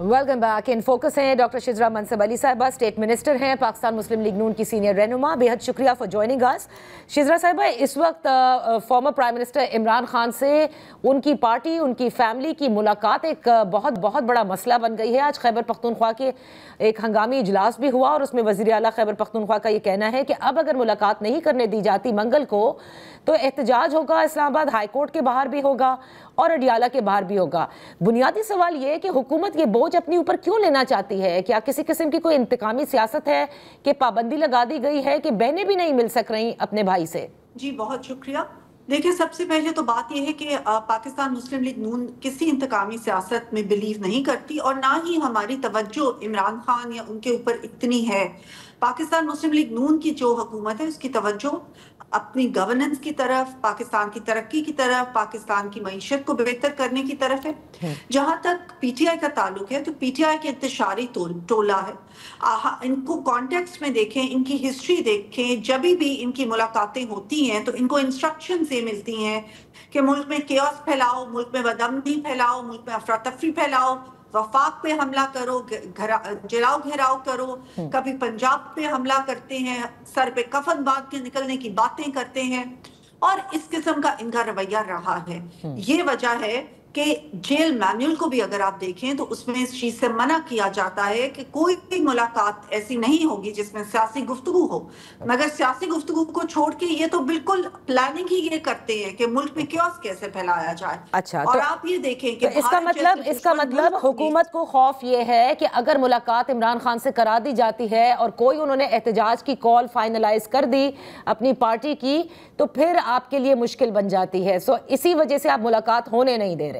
Welcome back. In focus हैं doctor शिजरा मनसब Ali साहिबा, state minister हैं, पाकिस्तान मुस्लिम लीग नून की सीनियर रहनुमा। बेहद शुक्रिया फॉर जॉइनिंग अस। शिजरा साहिबा, इस वक्त former prime minister Imran Khan से उनकी पार्टी, उनकी फैमिली की मुलाकात एक बहुत बड़ा मसला बन गई है। आज खैबर पख्तूनख्वा के एक हंगामी इजलास भी हुआ और उसमें वज़ीर आला खैबर पख्तूनख्वा का ये कहना है कि अब अगर मुलाकात नहीं करने दी जाती मंगल को तो एहतजाज होगा, इस्लामाबाद हाई कोर्ट के बाहर भी होगा और अडियाला के बाहर भी होगा। बुनियादी सवाल ये है कि हुकूमत ये बोझ अपने ऊपर क्यों लेना चाहती है? क्या किसी किस्म की कोई इंतकामी सियासत है कि पाबंदी लगा दी गई है कि बहनें भी नहीं मिल सक रही अपने भाई से? जी बहुत शुक्रिया। देखिए, सबसे पहले तो बात यह है कि पाकिस्तान मुस्लिम लीग नून किसी इंतकामी सियासत में बिलीव नहीं करती और ना ही हमारी तवज्जो इमरान खान या उनके ऊपर इतनी है। पाकिस्तान मुस्लिम लीग नून की जो हुकूमत है उसकी तवज्जो अपनी गवर्नेंस की तरफ, पाकिस्तान की तरक्की की तरफ, पाकिस्तान की मईशत को बेहतर करने की तरफ है। जहां तक पीटीआई का ताल्लुक है तो पीटीआई के इंतशारी टोला है। इनको कॉन्टेक्स्ट में देखें, इनकी हिस्ट्री देखें, जब भी इनकी मुलाकातें होती हैं तो इनको इंस्ट्रक्शन से मिलती हैं कि मुल्क में केओस फैलाओ, मुल्क में बदअमनी फैलाओ, मुल्क में अफरा तफरी फैलाओ, वफाक पे हमला करो, जलाओ घेराव करो। कभी पंजाब पे हमला करते हैं, सर पे कफन बांध के निकलने की बातें करते हैं और इस किस्म का इनका रवैया रहा है। ये वजह है कि जेल मैनुअल को भी अगर आप देखें तो उसमें इस चीज से मना किया जाता है कि कोई भी मुलाकात ऐसी नहीं होगी जिसमें सियासी गुफ्तगू हो। मगर सियासी गुफ्तगू को छोड़ के ये तो बिल्कुल प्लानिंग ही ये करते हैं कि मुल्क में क्योस कैसे फैलाया जाए। अच्छा, और तो आप ये देखें कि तो इसका मतलब हुकूमत को खौफ ये है कि अगर मुलाकात इमरान खान से करा दी जाती है और कोई उन्होंने एहतजाज की कॉल फाइनलाइज कर दी अपनी पार्टी की तो फिर आपके लिए मुश्किल बन जाती है। सो इसी वजह से आप मुलाकात होने नहीं दे रहे।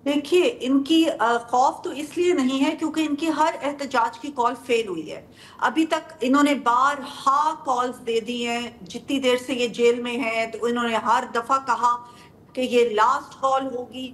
देखिए, इनकी खौफ तो इसलिए नहीं है क्योंकि इनकी हर एहतजाज की कॉल फेल हुई है। अभी तक इन्होंने बारहा कॉल्स दे दी हैं। जितनी देर से ये जेल में है तो इन्होंने हर दफा कहा कि ये लास्ट कॉल होगी,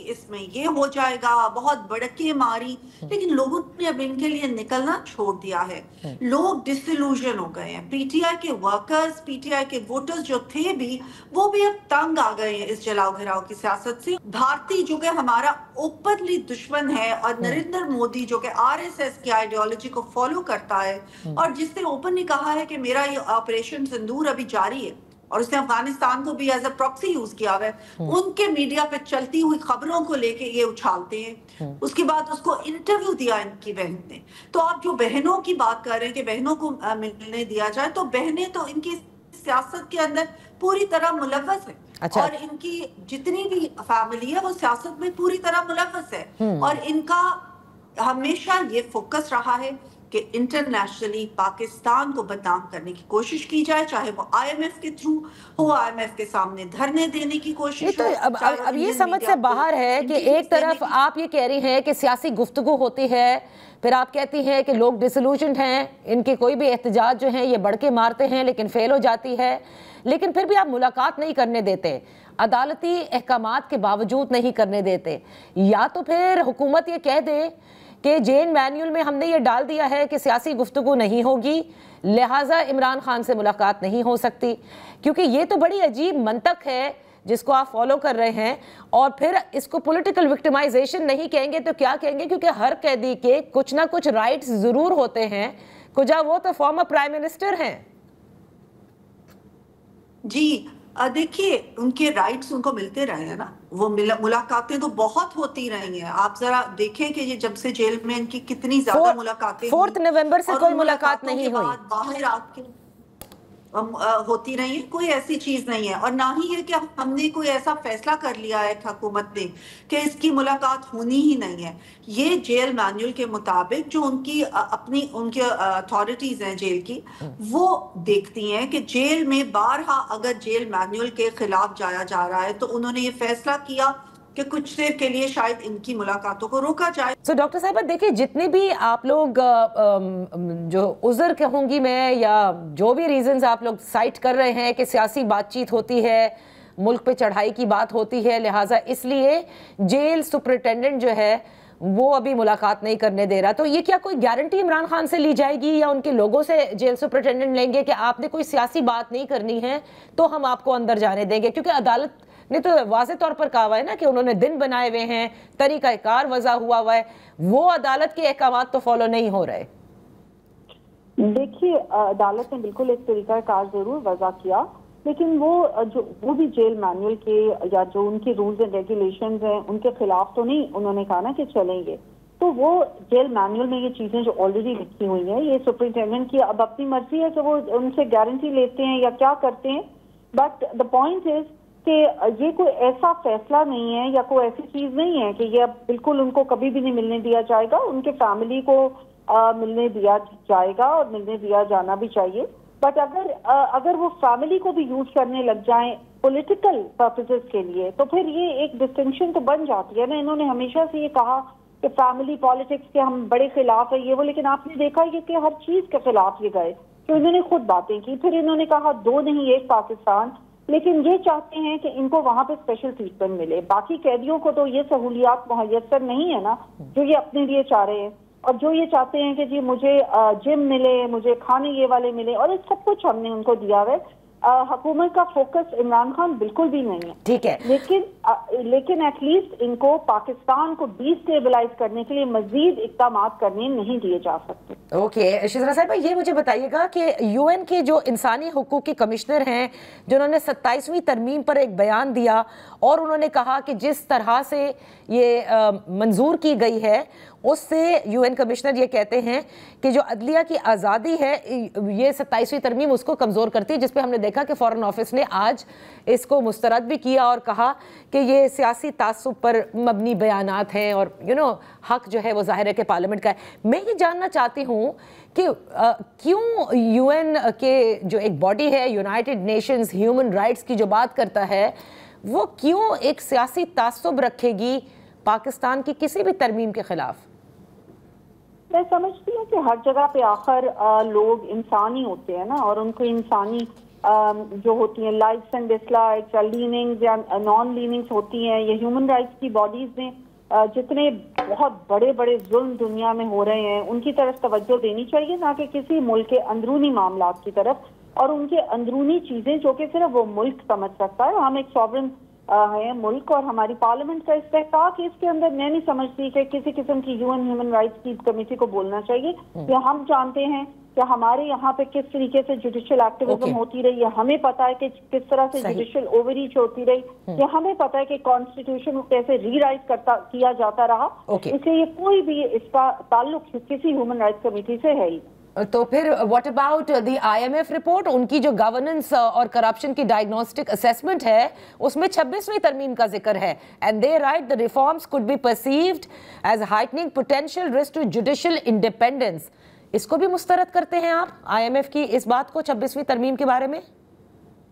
इसमें ये हो जाएगा, बहुत बड़के मारी, लेकिन लोगों ने अब इनके लिए निकलना छोड़ दिया है। लोग डिसइल्यूजन हो गए हैं। पीटीआई के वर्कर्स, पीटीआई के वोटर्स जो थे भी, वो भी अब तंग आ गए हैं इस जलाओ घिराओ की सियासत से। भारतीय जो कि हमारा ओपनली दुश्मन है और नरेंद्र मोदी जो कि आरएसएस की आइडियोलॉजी को फॉलो करता है और जिसने ओपनली कहा है कि मेरा ये ऑपरेशन सिंदूर अभी जारी है और उसने अफगानिस्तान को भी एज अ प्रॉक्सी यूज किया है, उनके मीडिया पे चलती हुई खबरों को लेके ये उछालते हैं। उसके बाद उसको इंटरव्यू दिया इनकी बहन ने। तो आप जो बहनों की बात कर रहे हैं कि बहनों को मिलने दिया जाए, तो बहनें तो इनकी सियासत के अंदर पूरी तरह मुलव्वस है। अच्छा। और इनकी जितनी भी फैमिली है वो सियासत में पूरी तरह मुलव्वस है और इनका हमेशा ये फोकस रहा है कि इंटरनेशनली पाकिस्तान को बदनाम करने की कोशिश की जाए, चाहे वो आईएमएफ के थ्रू हो, आईएमएफ के सामने धरने देने की कोशिश तो अब ये समझ से बाहर है कि एक तरफ आप ये कह रही हैं कि सियासी गुफ्तगू होती है, फिर आप कहती हैं कि लोग डिसइल्यूजन्ड हैं, इनके कोई भी एहतजाज जो हैं ये बढ़ के मारते हैं लेकिन फेल हो जाती है, लेकिन फिर भी आप मुलाकात नहीं करने देते, अदालती अहकामात के बावजूद नहीं करने देते। या तो फिर हुकूमत ये कह दे कि जेल मैनुअल में हमने ये डाल दिया है कि सियासी गुफ्तगू नहीं होगी, लिहाजा इमरान खान से मुलाकात नहीं हो सकती, क्योंकि ये तो बड़ी अजीब मंतक है जिसको आप फॉलो कर रहे हैं। और फिर इसको पॉलिटिकल विक्टिमाइजेशन नहीं कहेंगे तो क्या कहेंगे, क्योंकि हर कैदी के कुछ ना कुछ राइट्स जरूर होते हैं, कुछ वो तो फॉर्मर प्राइम मिनिस्टर हैं। जी देखिए, उनके राइट्स उनको मिलते रहे हैं ना, वो मुलाकातें तो बहुत होती रही हैं। आप जरा देखें कि ये जब से जेल में इनकी कितनी ज्यादा मुलाकातें 4 नवंबर से कोई मुलाकात नहीं हुई, बाहर आके होती रही है, कोई ऐसी चीज नहीं है। और ना ही है कि हमने कोई ऐसा फैसला कर लिया है हुकूमत ने कि इसकी मुलाकात होनी ही नहीं है। ये जेल मैनुअल के मुताबिक जो उनकी उनके अथॉरिटीज हैं जेल की, वो देखती हैं कि जेल में बारहा अगर जेल मैनुअल के खिलाफ जाया जा रहा है तो उन्होंने ये फैसला किया कि कुछ देर के लिए शायद इनकी मुलाकातों को रोका जाए। तो डॉक्टर साहब देखिए, जितने भी आप लोग जो उज़र कहूँगी मैं या जो भी रीजंस आप लोग साइट कर रहे हैं कि सियासी बातचीत होती है, मुल्क पे चढ़ाई की बात होती है, लिहाजा इसलिए जेल सुपरिटेंडेंट जो है वो अभी मुलाकात नहीं करने दे रहा, तो ये क्या कोई गारंटी इमरान खान से ली जाएगी या उनके लोगों से जेल सुपरिटेंडेंट लेंगे कि आपने कोई सियासी बात नहीं करनी है तो हम आपको अंदर जाने देंगे? क्योंकि अदालत نے تو واضح طور پر کہا ہوا ہے نا کہ انہوں نے دن بنائے ہوئے ہیں, طریقہ کار وضع ہوا ہے, وہ عدالت کے احکامات تو فالو نہیں ہو رہے. دیکھیے عدالت نے بالکل ایک طریقہ کار ضرور وضع کیا, لیکن وہ بھی جیل مینول کے یا جو ان کے رولز اینڈ ریگولیشنز ہیں ان کے خلاف تو نہیں انہوں نے کہا نا کہ چلیں گے. تو وہ جیل مینول میں یہ چیزیں جو آلریڈی لکھی ہوئی ہیں, یہ سپرنٹینڈنٹ کی اب اپنی مرضی ہے کہ وہ ان سے گارنٹی لیتے ہیں یا کیا کرتے ہیں. بٹ دا پوائنٹ از کہ یہ کوئی ایسا فیصلہ نہیں ہے یا کوئی ایسی چیز نہیں ہے کہ یہ اب بالکل ان کو کبھی بھی نہیں ملنے دیا جائے گا. ان کے فیملی کو ملنے دیا جائے گا اور ملنے دیا جانا بھی چاہیے. بٹ اگر وہ فیملی کو بھی یوز کرنے لگ جائیں پولیٹیکل پرپزز کے لیے تو پھر یہ ایک ڈسٹنکشن تو بن جاتی ہے نا. انہوں نے ہمیشہ سے یہ کہا کہ فیملی پالیٹکس کے ہم بڑے خلاف ہیں یہ وہ, لیکن آپ نے دیکھا یہ کہ ہر چیز کے خلاف یہ گئے. تو انہوں نے خود باتیں کی, پھر انہوں نے کہا 2 نہیں 1 پاکستان, لیکن یہ چاہتے ہیں کہ ان کو وہاں پہ اسپیشل ٹریٹمنٹ ملے. باقی قیدیوں کو تو یہ سہولیات میسر نہیں ہے نا جو یہ اپنے لیے چاہ رہے ہیں, اور جو یہ چاہتے ہیں کہ جی مجھے جم ملے, مجھے کھانے یہ والے ملے, اور یہ سب کچھ ہم نے ان کو دیا ہے. حکومت کا فوکس عمران خان بالکل بھی نہیں ہے. ٹھیک ہے, لیکن ایٹ لیسٹ ان کو پاکستان کو ڈی اسٹیبلائز کرنے کے لیے مزید اقدامات کرنے نہیں دیے جا سکتے. اوکے شذرا صاحبہ, یہ مجھے بتائیے گا کہ یو این کے جو انسانی حقوق کے کمشنر ہیں جنہوں نے 27ویں ترمیم پر ایک بیان دیا اور انہوں نے کہا کہ جس طرح سے یہ منظور کی گئی ہے اس سے یو این کمشنر یہ کہتے ہیں کہ جو عدلیہ کی آزادی ہے یہ 27ویں ترمیم اس کو کمزور کرتی ہے, جس پہ ہم نے دیکھا کہ فارن آفس نے آج اس کو مسترد بھی کیا اور کہا کہ یہ سیاسی تعصب پر مبنی بیانات ہیں اور حق جو ہے وہ ظاہر ہے کہ پارلیمنٹ کا ہے. میں یہ جاننا چاہتی ہوں کہ کیوں یو این کے جو ایک باڈی ہے یونائٹڈ نیشنز ہیومن رائٹس کی جو بات کرتا ہے وہ کیوں ایک سیاسی تعصب رکھے گی پاکستان کی کسی بھی ترمیم کے خلاف؟ میں سمجھتی ہوں کہ ہر جگہ پہ آخر لوگ انسانی ہوتے ہیں نا, اور ان کو انسانی جو ہوتی ہیں لائکس اینڈ ڈس لائکس یا لیننگز یا نان لیننگز ہوتی ہیں. یہ ہیومن رائٹس کی باڈیز میں جتنے بہت بڑے بڑے ظلم دنیا میں ہو رہے ہیں ان کی طرف توجہ دینی چاہیے, نہ کہ کسی ملک کے اندرونی معاملات کی طرف اور ان کے اندرونی چیزیں جو کہ صرف وہ ملک سمجھ سکتا ہے. ہم ایک سوورن ہے ملک اور ہماری پارلیمنٹ کا استحقاق اس کے اندر میں نہیں سمجھتی کہ کسی قسم کی یو این ہیومن رائٹس کی کمیٹی کو بولنا چاہیے. یا ہم جانتے ہیں کہ ہمارے یہاں پہ کس طریقے سے جوڈیشل ایکٹیویزم ہوتی رہی ہے, ہمیں پتا ہے کہ کس طرح سے جوڈیشل اوور ریچ ہوتی رہی, یا ہمیں پتا ہے کہ کانسٹیٹیوشن کو کیسے ری رائٹ کیا جاتا رہا. اس لیے کوئی بھی اس کا تعلق کسی ہیومن رائٹس کمیٹی سے ہے ہی. تو پھر what about the I M F report, ان کی جو گورننس اور کرپشن کی ڈائگنوسٹک اسیسمنٹ ہے اس میں 26ویں ترمیم کا ذکر ہے, and they right the reforms could be perceived as heightening potential risk to judicial independence. اس کو بھی مسترد کرتے ہیں آپ آئی ایم ایف کی اس بات کو 26ویں ترمیم کے بارے میں؟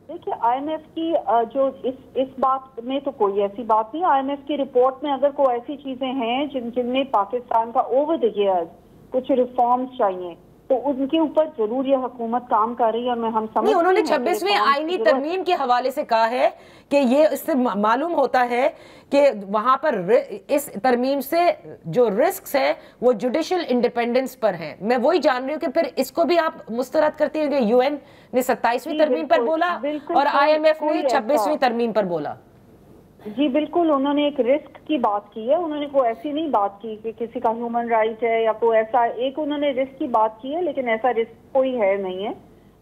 دیکھیے آئی ایم ایف کی جو اس بات میں تو کوئی ایسی بات نہیں. آئی ایم ایف کی رپورٹ میں اگر کوئی ایسی چیزیں ہیں جن میں پاکستان کا اوور دی ایئرز کچھ ریفارمز چاہیے تو ان کے اوپر ضرور یہ حکومت کام کر رہی ہے. اور میں ہم سمجھتے ہیں انہوں نے 26ویں آئینی ترمیم کے حوالے سے کہا ہے کہ یہ اس سے معلوم ہوتا ہے کہ وہاں پر اس ترمیم سے جو رسکس ہیں وہ جوڈیشل انڈیپینڈنس پر ہیں. میں وہی جان رہی ہوں کہ پھر اس کو بھی آپ مسترد کرتی ہیں کہ یو این نے 27ویں ترمیم پر بولا اور آئی ایم ایف نے 26ویں ترمیم پر بولا. جی بالکل, انہوں نے ایک رسک کی بات کی ہے, انہوں نے کوئی ایسی نہیں بات کی کہ کسی کا ہیومن رائٹ ہے یا کوئی ایسا, ایک انہوں نے رسک کی بات کی ہے لیکن ایسا رسک کوئی ہے نہیں ہے.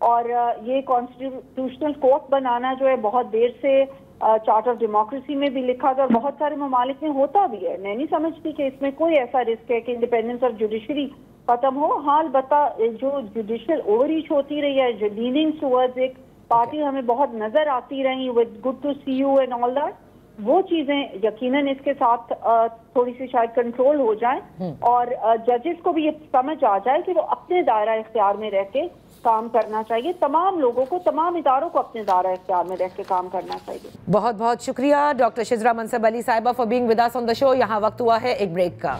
اور یہ کانسٹیٹیوشنل کورٹ بنانا جو ہے بہت دیر سے چارٹر آف ڈیموکریسی میں بھی لکھا تھا اور بہت سارے ممالک میں ہوتا بھی ہے. میں نہیں سمجھتی کہ اس میں کوئی ایسا رسک ہے کہ انڈیپینڈنس آف جوڈیشری ختم ہو. ہاں البتہ جو جوڈیشل اوور ریچ ہوتی رہی ہے, جو لیننگ ٹورڈز ایک پارٹی ہمیں بہت نظر آتی رہی with good to see you and all that, وہ چیزیں یقیناً اس کے ساتھ تھوڑی سی شاید کنٹرول ہو جائیں اور ججز کو بھی یہ سمجھ آ جائے کہ وہ اپنے دائرہ اختیار میں رہ کے کام کرنا چاہیے. تمام لوگوں کو, تمام اداروں کو اپنے دائرہ اختیار میں رہ کے کام کرنا چاہیے. بہت بہت شکریہ ڈاکٹر شذرا منصب علی صاحبہ فار بینگ ود اس آن دا شو. یہاں وقت ہوا ہے ایک بریک کا.